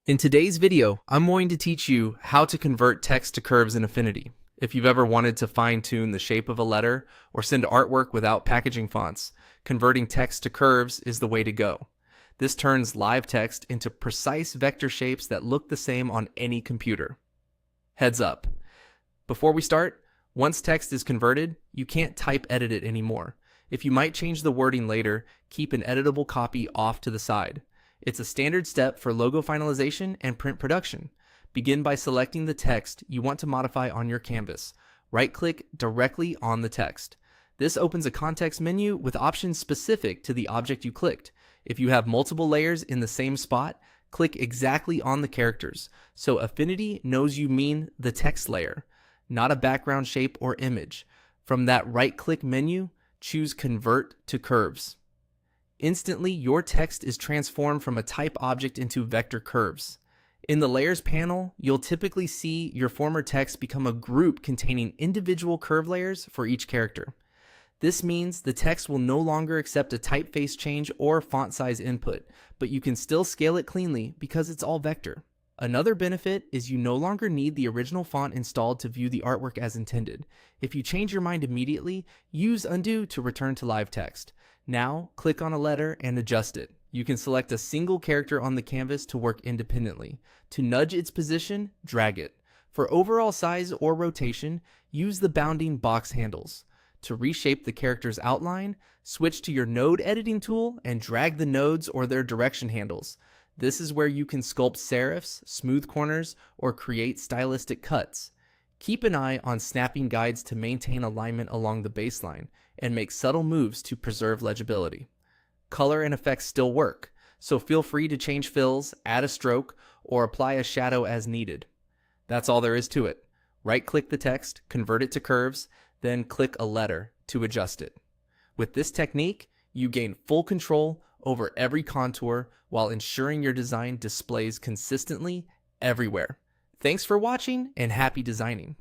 In today's video, I'm going to teach you how to convert text to curves in Affinity. If you've ever wanted to fine-tune the shape of a letter or send artwork without packaging fonts, converting text to curves is the way to go. This turns live text into precise vector shapes that look the same on any computer. Heads up. Before we start, once text is converted, you can't type edit it anymore. If you might change the wording later, keep an editable copy off to the side. It's a standard step for logo finalization and print production. Begin by selecting the text you want to modify on your canvas. Right-click directly on the text. This opens a context menu with options specific to the object you clicked. If you have multiple layers in the same spot, click exactly on the characters, so Affinity knows you mean the text layer, not a background shape or image. From that right-click menu, choose Convert to Curves. Instantly, your text is transformed from a type object into vector curves. In the Layers panel, you'll typically see your former text become a group containing individual curve layers for each character. This means the text will no longer accept a typeface change or font size input, but you can still scale it cleanly because it's all vector. Another benefit is you no longer need the original font installed to view the artwork as intended. If you change your mind immediately, use Undo to return to live text. Now, click on a letter and adjust it. You can select a single character on the canvas to work independently. To nudge its position, drag it. For overall size or rotation, use the bounding box handles. To reshape the character's outline, switch to your node editing tool and drag the nodes or their direction handles. This is where you can sculpt serifs, smooth corners, or create stylistic cuts. Keep an eye on snapping guides to maintain alignment along the baseline, and make subtle moves to preserve legibility. Color and effects still work, so feel free to change fills, add a stroke, or apply a shadow as needed. That's all there is to it. Right-click the text, convert it to curves, then click a letter to adjust it. With this technique, you gain full control over every contour while ensuring your design displays consistently everywhere. Thanks for watching and happy designing.